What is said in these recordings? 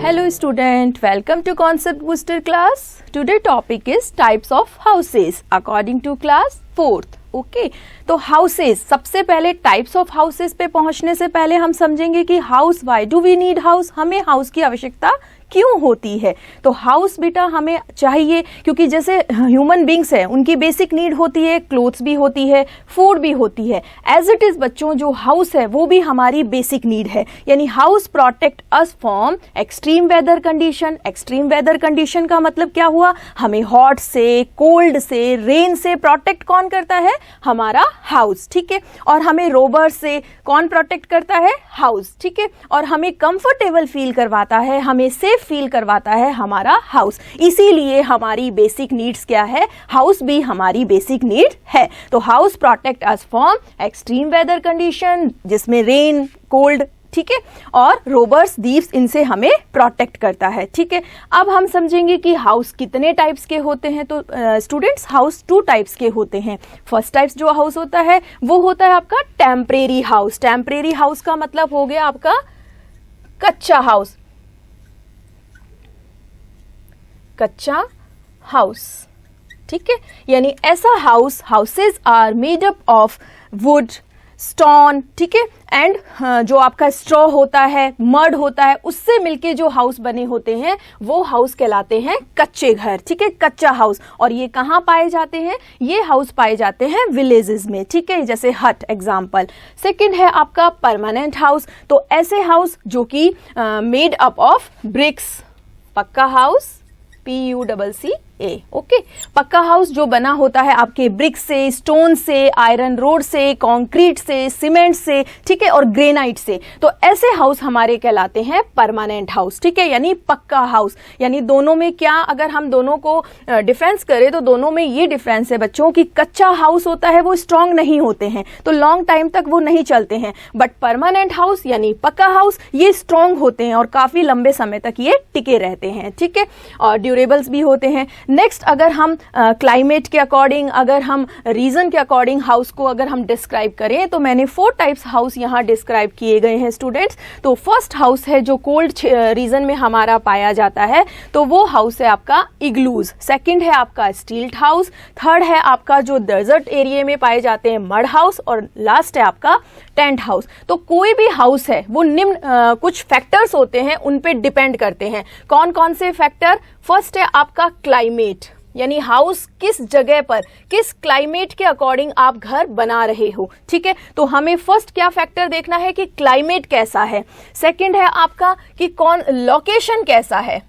Hello student, welcome to Concept Booster class. Today topic is types of houses according to class 4th. Okay तो houses, सबसे पहले types of houses पे पहुंचने से पहले हम समझेंगे कि house, why do we need house, हमें हाउस की आवश्यकता क्यों होती है। तो हाउस बेटा हमें चाहिए क्योंकि जैसे ह्यूमन बींग्स है उनकी बेसिक नीड होती है, क्लोथ्स भी होती है, फूड भी होती है। एज इट इज बच्चों जो हाउस है वो भी हमारी बेसिक नीड है, यानी house protect us from extreme weather condition. Extreme weather condition का मतलब क्या हुआ, हमें हॉट से, कोल्ड से, रेन से प्रोटेक्ट कौन करता है, हमारा हाउस, ठीक है। और हमें रोबर्स से कौन प्रोटेक्ट करता है, हाउस, ठीक है। और हमें कंफर्टेबल फील करवाता है, हमें सेफ फील करवाता है हमारा हाउस। इसीलिए हमारी बेसिक नीड्स क्या है, हाउस भी हमारी बेसिक नीड है। तो house protect us from extreme weather condition जिसमें रेन, कोल्ड, ठीक है, और रोबर्स, दीव्स, इनसे हमें प्रोटेक्ट करता है, ठीक है। अब हम समझेंगे कि हाउस कितने टाइप्स के होते हैं। तो स्टूडेंट्स हाउस 2 टाइप्स के होते हैं। फर्स्ट टाइप्स जो हाउस होता है वो होता है आपका टेम्परेरी हाउस। टेम्परेरी हाउस का मतलब हो गया आपका कच्चा हाउस, कच्चा हाउस, ठीक है। यानी ऐसा house, houses are made up of wood, stone, ठीक है, एंड जो आपका स्ट्रॉ होता है, मड होता है, उससे मिलके जो हाउस बने होते हैं वो हाउस कहलाते हैं कच्चे घर, ठीक है, कच्चा हाउस। और ये कहाँ पाए जाते हैं, ये हाउस पाए जाते हैं विलेजेस में, ठीक है, जैसे हट एग्जाम्पल। सेकंड है आपका परमानेंट हाउस। तो ऐसे हाउस जो कि मेड अप ऑफ ब्रिक्स, पक्का हाउस, PUCCA, ओके। पक्का हाउस जो बना होता है आपके ब्रिक से, स्टोन से, आयरन रोड से, कंक्रीट से, सीमेंट से, ठीक है, और ग्रेनाइट से। तो ऐसे हाउस हमारे कहलाते हैं परमानेंट हाउस, ठीक है, यानी पक्का हाउस। यानी दोनों में क्या, अगर हम दोनों को डिफरेंस करें तो दोनों में ये डिफरेंस है बच्चों की कच्चा हाउस होता है वो स्ट्रांग नहीं होते हैं, तो लॉन्ग टाइम तक वो नहीं चलते हैं। बट परमानेंट हाउस यानी पक्का हाउस ये स्ट्रांग होते हैं और काफी लंबे समय तक ये टिके रहते हैं, ठीक है, और ड्यूरेबल्स भी होते हैं। नेक्स्ट, अगर हम क्लाइमेट के अकॉर्डिंग, अगर हम रीजन के अकॉर्डिंग हाउस को अगर हम डिस्क्राइब करें तो मैंने 4 टाइप्स हाउस यहां डिस्क्राइब किए गए हैं स्टूडेंट्स। तो फर्स्ट हाउस है जो कोल्ड रीजन में हमारा पाया जाता है, तो वो हाउस है आपका इग्लूज। सेकंड है आपका स्टील्ड हाउस। थर्ड है आपका जो डेजर्ट एरिया में पाए जाते हैं मड हाउस। और लास्ट है आपका टेंट हाउस। तो कोई भी हाउस है वो निम्न कुछ फैक्टर्स होते हैं, उन पे डिपेंड करते हैं। कौन कौन से फैक्टर, फर्स्ट है आपका क्लाइमेट, यानी हाउस किस जगह पर, किस क्लाइमेट के अकॉर्डिंग आप घर बना रहे हो, ठीक है। तो हमें फर्स्ट क्या फैक्टर देखना है कि क्लाइमेट कैसा है। सेकंड है आपका कि कौन, लोकेशन कैसा है,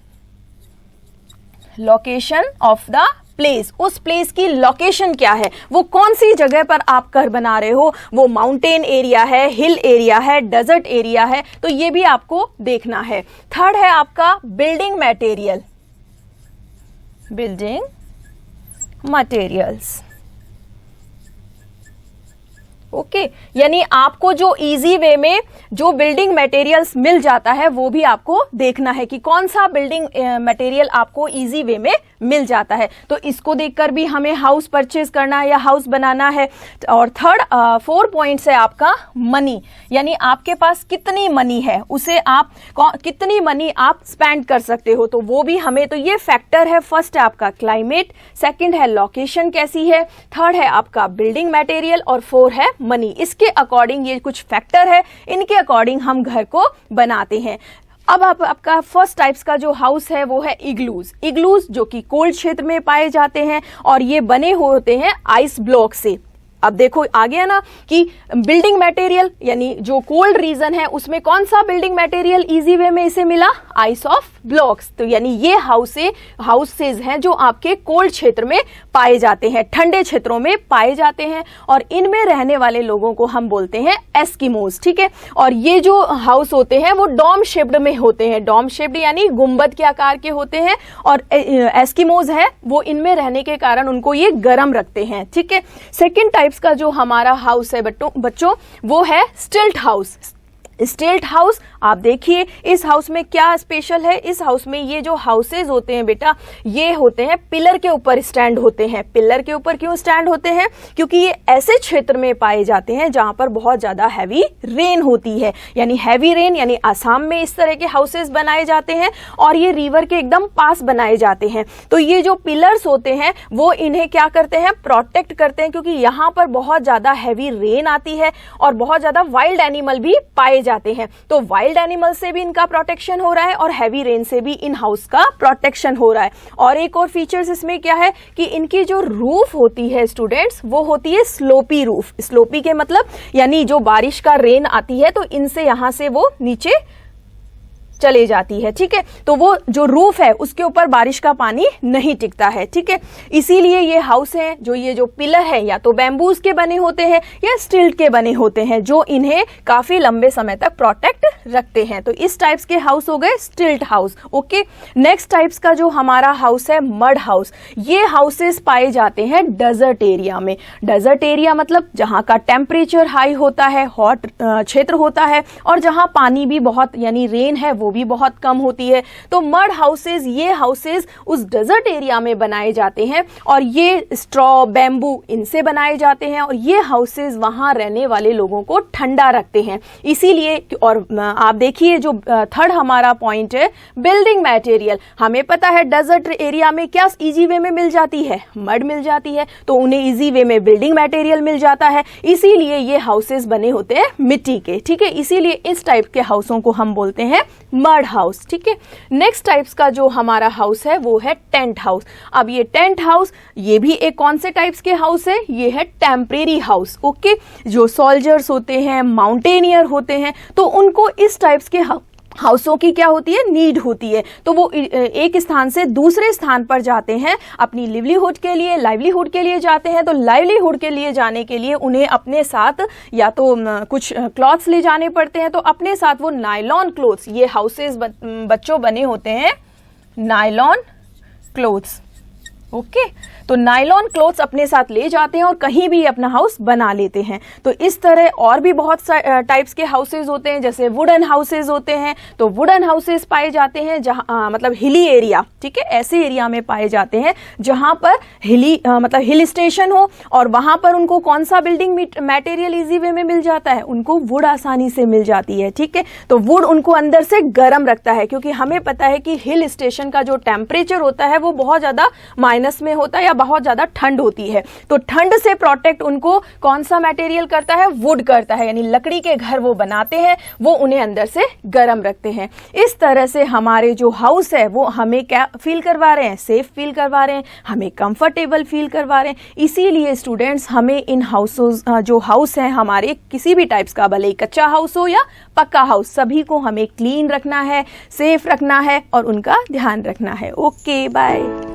लोकेशन ऑफ द प्लेस, उस प्लेस की लोकेशन क्या है, वो कौन सी जगह पर आप घर बना रहे हो, वो माउंटेन एरिया है, हिल एरिया है, डेजर्ट एरिया है, तो ये भी आपको देखना है। थर्ड है आपका building material, building materials, okay, यानी आपको जो इजी वे में जो बिल्डिंग मटेरियल्स मिल जाता है वो भी आपको देखना है कि कौन सा बिल्डिंग मटेरियल आपको इजी वे में मिल जाता है। तो इसको देखकर भी हमें हाउस परचेज करना है या हाउस बनाना है। और थर्ड 4 पॉइंट्स है आपका मनी, यानी आपके पास कितनी मनी है, उसे आप कितनी मनी आप स्पेंड कर सकते हो, तो वो भी हमें, तो ये फैक्टर है। फर्स्ट है आपका क्लाइमेट, सेकंड है लोकेशन कैसी है, थर्ड है आपका बिल्डिंग मटेरियल, और 4 है मनी। इसके अकॉर्डिंग ये कुछ फैक्टर है, इनके अकॉर्डिंग हम घर को बनाते हैं। अब आपका फर्स्ट टाइप्स का जो हाउस है वो है इग्लूज। इग्लूज जो कि कोल्ड क्षेत्र में पाए जाते हैं और ये बने होते हैं आइस ब्लॉक से। अब देखो आ गया ना कि बिल्डिंग मटेरियल, यानी जो कोल्ड रीजन है उसमें कौन सा बिल्डिंग मटेरियल इजी वे में इसे मिला, आइस ऑफ ब्लॉक्स। तो यानी ये हाउसेज हैं जो आपके कोल्ड क्षेत्र में पाए जाते हैं, ठंडे क्षेत्रों में पाए जाते हैं, और इनमें रहने वाले लोगों को हम बोलते हैं एस्किमोज, ठीक है। और ये जो हाउस होते हैं वो डॉम शेप्ड में होते हैं, डॉम शेप्ड यानी गुंबद के आकार के होते हैं, और एस्किमोज है वो इनमें रहने के कारण उनको ये गर्म रखते हैं, ठीक है। सेकेंड टाइप्स का जो हमारा हाउस है बच्चों वो है स्टिल्ट हाउस। स्टिल्ट हाउस, आप देखिए इस हाउस में क्या स्पेशल है। इस हाउस में ये जो हाउसेज होते हैं बेटा, ये होते हैं पिलर के ऊपर स्टैंड होते हैं। पिलर के ऊपर क्यों स्टैंड होते हैं? क्योंकि ये ऐसे क्षेत्र में पाए जाते हैं जहां पर बहुत ज्यादा हैवी रेन होती है, यानी हैवी रेन, यानी असम में इस तरह के हाउसेज बनाए जाते हैं और ये रिवर के एकदम पास बनाए जाते हैं। तो ये जो पिलर्स होते हैं वो इन्हें क्या करते हैं, प्रोटेक्ट करते हैं, क्योंकि यहां पर बहुत ज्यादा हैवी रेन आती है और बहुत ज्यादा वाइल्ड एनिमल भी पाए जाते हैं। तो वाइल्ड एनिमल से भी इनका प्रोटेक्शन हो रहा है और हैवी रेन से भी इन हाउस का प्रोटेक्शन हो रहा है। और एक और फीचर्स इसमें क्या है कि इनकी जो रूफ होती है स्टूडेंट्स, वो होती है स्लोपी रूफ। स्लोपी के मतलब यानी जो बारिश का रेन आती है तो इनसे यहां से वो नीचे चले जाती है, ठीक है। तो वो जो रूफ है उसके ऊपर बारिश का पानी नहीं टिकता है, ठीक है। इसीलिए ये हाउस है, जो ये जो पिलर है या तो बैम्बूज के बने होते हैं या स्टिल्ट के बने होते हैं, जो इन्हें काफी लंबे समय तक प्रोटेक्ट रखते हैं। तो इस टाइप्स के हाउस हो गए स्टिल्ट हाउस। ओके, नेक्स्ट टाइप्स का जो हमारा हाउस है मड हाउस। ये हाउसेस पाए जाते हैं डेजर्ट एरिया में। डेजर्ट एरिया मतलब जहां का टेम्परेचर हाई होता है, हॉट क्षेत्र होता है और जहां पानी भी बहुत यानी रेन है वो भी बहुत कम होती है। तो मड हाउसेज, ये हाउसेज उस डेजर्ट एरिया में बनाए जाते हैं और ये स्ट्रॉ, बैम्बू इनसे बनाए जाते हैं और ये हाउसेज वहां रहने वाले लोगों को ठंडा रखते हैं। इसीलिए, और आप देखिए जो थर्ड हमारा पॉइंट है बिल्डिंग मटेरियल। हमें पता है डेजर्ट एरिया में क्या इजी वे में मिल जाती है, मड मिल जाती है, तो उन्हें इजी वे में बिल्डिंग मटेरियल मिल जाता है। इसीलिए ये हाउसेज बने होते हैं मिट्टी के, ठीक है। इसीलिए इस टाइप के हाउसों को हम बोलते हैं मड हाउस, ठीक है। नेक्स्ट टाइप्स का जो हमारा हाउस है वो है टेंट हाउस। अब ये टेंट हाउस, ये भी एक कौन से टाइप्स के हाउस है, ये है टेम्परेरी हाउस। ओके, जो सोल्जर्स होते हैं, माउंटेनियर होते हैं, तो उनको इस टाइप्स के हाउसों की क्या होती है, नीड होती है। तो वो एक स्थान से दूसरे स्थान पर जाते हैं अपनी लाइवलीहुड के लिए जाते हैं। तो लाइवलीहुड के लिए जाने के लिए उन्हें अपने साथ या तो कुछ क्लॉथ्स ले जाने पड़ते हैं। तो अपने साथ वो नायलॉन क्लोथ्स, ये हाउसेस बच्चों बने होते हैं नायलॉन क्लोथ्स। ओके, तो नायलॉन क्लोथ्स अपने साथ ले जाते हैं और कहीं भी अपना हाउस बना लेते हैं। तो इस तरह और भी बहुत टाइप्स के हाउसेज होते हैं, जैसे वुडन हाउसेज होते हैं। तो वुडन हाउसेज पाए जाते हैं जहां मतलब हिली एरिया, ठीक है, ऐसे एरिया में पाए जाते हैं जहां पर मतलब हिल स्टेशन हो और वहां पर उनको कौन सा बिल्डिंग मटेरियल इजी वे में मिल जाता है, उनको वुड आसानी से मिल जाती है, ठीक है। तो वुड उनको अंदर से गर्म रखता है, क्योंकि हमें पता है कि हिल स्टेशन का जो टेम्परेचर होता है वो बहुत ज्यादा माइनस में होता है या बहुत ज्यादा ठंड होती है। तो ठंड से प्रोटेक्ट उनको कौन सा मटेरियल करता है, वुड करता है, यानी लकड़ी के घर वो बनाते हैं, वो उन्हें अंदर से गर्म रखते हैं। इस तरह से हमारे जो हाउस है वो हमें क्या फील करवा रहे हैं, सेफ फील करवा रहे हैं, हमें कंफर्टेबल फील करवा रहे हैं। इसीलिए स्टूडेंट्स हमें इन हाउसेस, जो हाउस है हमारे किसी भी टाइप्स का, भले ही कच्चा हाउस हो या पक्का हाउस, सभी को हमें क्लीन रखना है, सेफ रखना है और उनका ध्यान रखना है। Okay, bye.